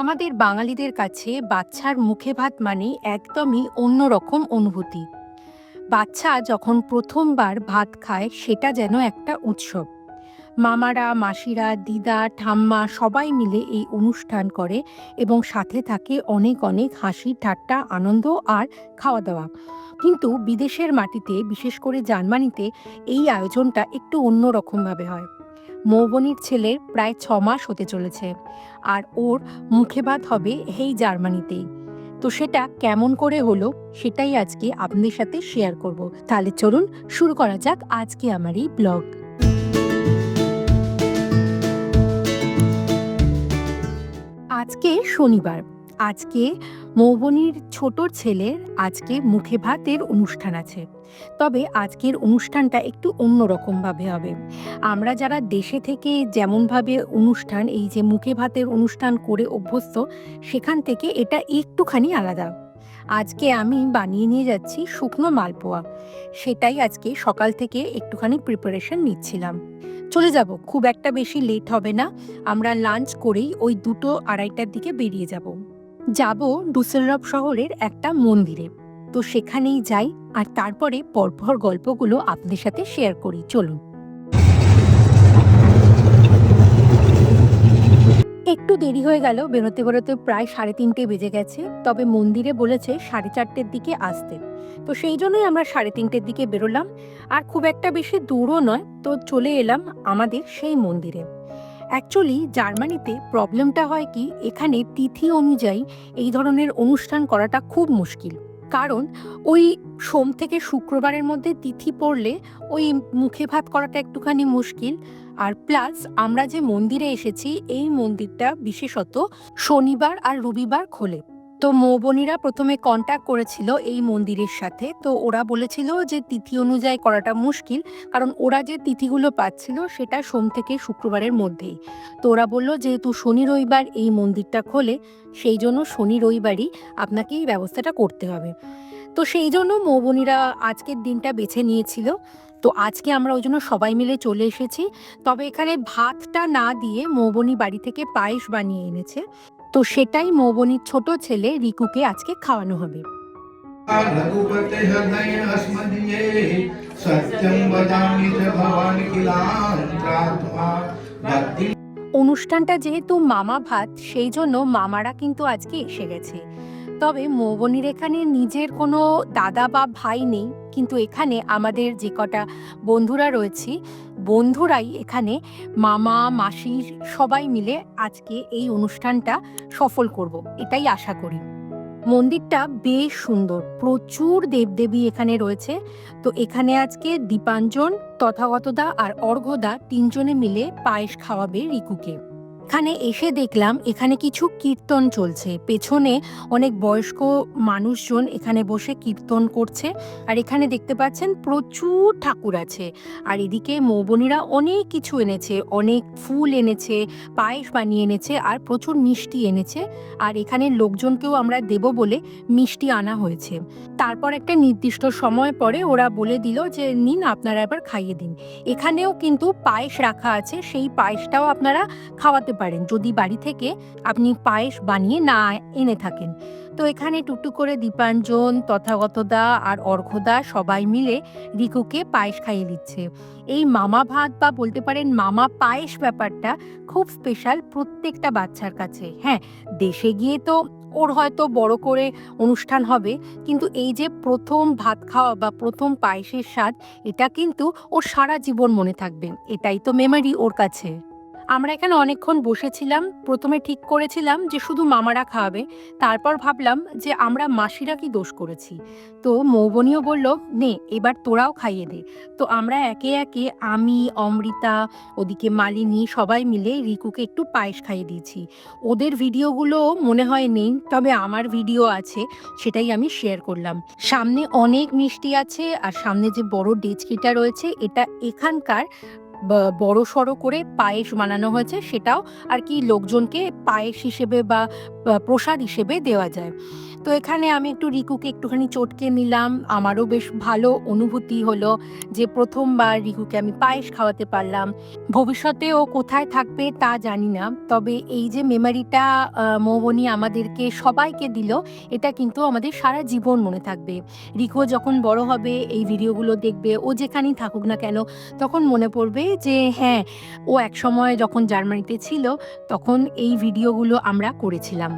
আমাদের বাঙালিদের কাছে বাচ্চার মুখে ভাত মানে একদমই অন্যরকম অনুভূতি। বাচ্চা যখন প্রথমবার ভাত খায় সেটা যেন একটা উৎসব। মামারা, মাসিরা, দিদা, ঠাম্মা সবাই মিলে এই অনুষ্ঠান করে এবং সাথে থাকে অনেক অনেক হাসি, ঠাট্টা, আনন্দ আর খাওয়া দাওয়া। কিন্তু বিদেশের মাটিতে, বিশেষ করে জার্মানিতে, এই আয়োজনটা একটু অন্যরকমভাবে হয়। মৌবনির ছেলের প্রায় 6 মাস হতে চলেছে, আর ওর মুখে ভাত হবে এই জার্মানিতেই। তো সেটা কেমন করে হলো সেটাই আজকে আপনাদের সাথে শেয়ার করব। তাহলে চলুন শুরু করা যাক আজকে আমার এই ব্লগ। আজকে শনিবার। আজকে মৌবনির ছোট ছেলের আজকে মুখে ভাতের অনুষ্ঠান আছে। তবে আজকের অনুষ্ঠানটা একটু অন্যরকমভাবে হবে। আমরা যারা দেশে থেকে যেমনভাবে অনুষ্ঠান, এই যে মুখে ভাতের অনুষ্ঠান করে অভ্যস্ত, সেখান থেকে এটা একটুখানি আলাদা। আজকে আমি বানিয়ে নিয়ে যাচ্ছি শুকনো মালপোয়া। সেটাই আজকে সকাল থেকে একটুখানি প্রিপারেশন নিচ্ছিলাম। চলে যাব, খুব একটা বেশি লেট হবে না। আমরা লাঞ্চ করেই ওই 2-2:30টার দিকে বেরিয়ে যাব। যাব ডুসেলডর্ফ শহরের একটা মন্দিরে। তো সেখানেই যাই, আর তারপরে পরপর গল্পগুলো আপনাদের সাথে শেয়ার করি। চলুন। একটু দেরি হয়ে গেল, বেরোতে বেরোতে প্রায় 3:30 বেজে গেছে। তবে মন্দিরে বলেছে 4:30টার দিকে আসতে। তো সেই জন্যই আমরা 3:30টার দিকে বেরোলাম। আর খুব একটা বেশি দূরও নয়, তো চলে এলাম আমাদের সেই মন্দিরে। অ্যাকচুয়ালি জার্মানিতে প্রবলেমটা হয় কি, এখানে তিথি অনুযায়ী এই ধরনের অনুষ্ঠান করাটা খুব মুশকিল। কারণ ওই সোম থেকে শুক্রবারের মধ্যে তিথি পড়লে ওই মুখে ভাত করাটা একটুখানি মুশকিল। আর প্লাস আমরা যে মন্দিরে এসেছি, এই মন্দিরটা বিশেষত শনিবার আর রবিবার খোলে। তো মৌবনিরা প্রথমে কন্ট্যাক্ট করেছিল এই মন্দিরের সাথে। তো ওরা বলেছিল যে তিথি অনুযায়ী করাটা মুশকিল, কারণ ওরা যে তিথিগুলো পাচ্ছিল সেটা সোম থেকে শুক্রবারের মধ্যেই। তো ওরা বলল যেহেতু শনি রবিবার এই মন্দিরটা খোলে, সেই জন্য শনি রবিবারই আপনাকে এই ব্যবস্থাটা করতে হবে। তো সেই জন্য মৌবনিরা আজকের দিনটা বেছে নিয়েছিল। তো আজকে আমরা ওই জন্য সবাই মিলে চলে এসেছি। তবে এখানে ভাতটা না দিয়ে মৌবনি বাড়ি থেকে পায়েস বানিয়ে এনেছে। তো সেটাই মৌবনির ছোট ছেলে রিকুকে আজকে খাওয়ানো হবে। रघुपते हृदय अस्मदीये सत्यं वदामि च भवान् किलान्तरात्मा भक्ति। অনুষ্ঠানটা যেহেতু মামা ভাত, সেই জন্য মামারা কিন্তু আজকে এসে গেছে। তবে মৌবনির এখানে নিজের কোনো দাদা বা ভাই নেই, কিন্তু এখানে আমাদের যে কটা বন্ধুরা রয়েছি, বন্ধুরাই এখানে মামা মাসি সবাই মিলে আজকে এই অনুষ্ঠানটা সফল করব, এটাই আশা করি। মন্দিরটা বেশ সুন্দর, প্রচুর দেবদেবী এখানে রয়েছে। তো এখানে আজকে দীপাঞ্জন, তথাগতদা আর অর্ঘ্যদা 3জনে মিলে পায়েস খাওয়াবে রিকুকে। এখানে এসে দেখলাম এখানে কিছু কীর্তন চলছে, পেছনে অনেক বয়স্ক মানুষজন এখানে বসে কীর্তন করছে। আর এখানে দেখতে পাচ্ছেন প্রচুর ঠাকুর আছে। আর এদিকে মৌবনিরা অনেক কিছু এনেছে, অনেক ফুল এনেছে, পায়েস বানিয়ে এনেছে আর প্রচুর মিষ্টি এনেছে। আর এখানে লোকজনকেও আমরা দেব বলে মিষ্টি আনা হয়েছে। তারপর একটা নির্দিষ্ট সময় পরে ওরা বলে দিল যে নিন, আপনারা এবার খাইয়ে দিন। এখানেও কিন্তু পায়েস রাখা আছে, সেই পায়েসটাও আপনারা খাওয়াতে পারেন যদি বাড়ি থেকে আপনি পায়েস বানিয়ে না এনে থাকেন। তো এখানে টুকটুক করে দীপাঞ্জন, তথাগতদা আর অর্ঘ্যদা সবাই মিলে রিকুকে পায়েস খাইয়ে দিচ্ছে। এই মামা ভাত বা বলতে পারেন মামা পায়েস ব্যাপারটা খুব স্পেশাল প্রত্যেকটা বাচ্চার কাছে। হ্যাঁ, দেশে গিয়ে তো ওর হয়তো বড় করে অনুষ্ঠান হবে, কিন্তু এই যে প্রথম ভাত খাওয়া বা প্রথম পায়েসের স্বাদ, এটা কিন্তু ওর সারা জীবন মনে থাকবে। এটাই তো মেমোরি ওর কাছে। আমরা এখানে অনেকক্ষণ বসেছিলাম। প্রথমে ঠিক করেছিলাম যে শুধু মামারা খাওয়াবে, তারপর ভাবলাম যে আমরা মাসিরা কি দোষ করেছি। তো মৌবনিও বলল নে এবার তোরাও খাইয়ে দে। তো আমরা একে একে, আমি, অমৃতা, ওদিকে মালিনী, সবাই মিলে রিকুকে একটু পায়েস খাইয়ে দিয়েছি। ওদের ভিডিওগুলো মনে হয় নেই, তবে আমার ভিডিও আছে, সেটাই আমি শেয়ার করলাম। সামনে অনেক মিষ্টি আছে, আর সামনে যে বড় ডেচকিটা রয়েছে, এটা এখানকার বড় সড়ো করে পায়েস বানানো হয়েছে, সেটাও আর কি লোকজনকে পায়েস হিসেবে বা প্রসাদ হিসেবে দেওয়া যায়। তো এখানে আমি একটু রিকুকে একটুখানি চটকে নিলাম। আমারও বেশ ভালো অনুভূতি হলো যে প্রথমবার রিকুকে আমি পায়েস খাওয়াতে পারলাম। ভবিষ্যতে ও কোথায় থাকবে তা জানি না। তবে এই যে মেমোরিটা মৌবনি আমাদেরকে সবাইকে দিল, এটা কিন্তু আমাদের সারা জীবন মনে থাকবে। রিকুও যখন বড় হবে এই ভিডিওগুলো দেখবে, ও যেখানেই থাকুক না কেন, তখন মনে পড়বে যে হ্যাঁ, ও একসময় যখন জার্মানিতে ছিল তখন এই ভিডিওগুলো আমরা করেছিলাম।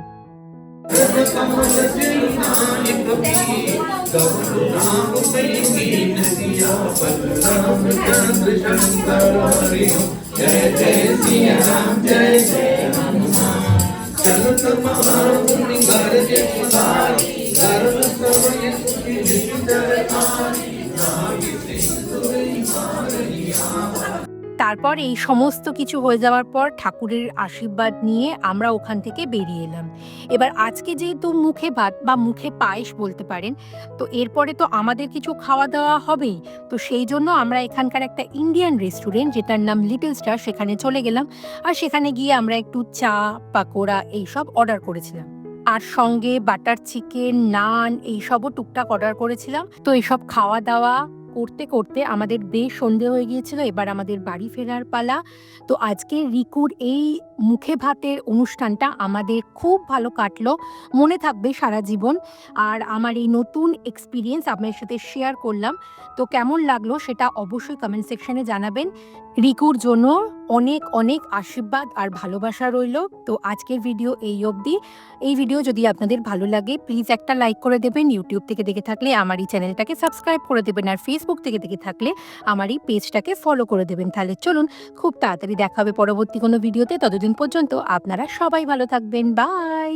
তারপর এই সমস্ত কিছু হয়ে যাওয়ার পর ঠাকুরের আশীর্বাদ নিয়ে আমরা ওখান থেকে বেরিয়ে এলাম। এবার আজকে যেহেতু মুখে ভাত বা মুখে পায়েস বলতে পারেন, তো এরপরে তো আমাদের কিছু খাওয়া দাওয়া হবেই। তো সেই জন্য আমরা এখানকার একটা ইন্ডিয়ান রেস্টুরেন্ট যেটার নাম লিটল স্টার, সেখানে চলে গেলাম। আর সেখানে গিয়ে আমরা একটু চা, পাকোড়া এইসব অর্ডার করেছিলাম। আর সঙ্গে বাটার চিকেন, নান এইসবও টুকটাক অর্ডার করেছিলাম। তো এইসব খাওয়া দাওয়া করতে করতে আমাদের বেশ সন্ধে হয়ে গিয়েছিল। এবার আমাদের বাড়ি ফেরার পালা। তো আজকে রিকুর এই মুখে ভাতের অনুষ্ঠানটা আমাদের খুব ভালো কাটলো, মনে থাকবে সারা জীবন। আর আমার এই নতুন এক্সপিরিয়েন্স আপনার সাথে শেয়ার করলাম। তো কেমন লাগলো সেটা অবশ্যই কমেন্ট সেকশনে জানাবেন। রিকুর জন্য অনেক অনেক আশীর্বাদ আর ভালোবাসা রইল। তো আজকের ভিডিও এই অবধি। এই ভিডিও যদি আপনাদের ভালো লাগে প্লিজ একটা লাইক করে দেবেন। ইউটিউব থেকে দেখে থাকলে আমার এই চ্যানেলটাকে সাবস্ক্রাইব করে দেবেন। আর ফেসবুক থেকে দেখে থাকলে আমার এই পেজটাকে ফলো করে দেবেন। তাহলে চলুন, খুব তাড়াতাড়ি দেখা হবে পরবর্তী কোনো ভিডিওতে। ততদিন পর্যন্ত আপনারা সবাই ভালো থাকবেন। বাই।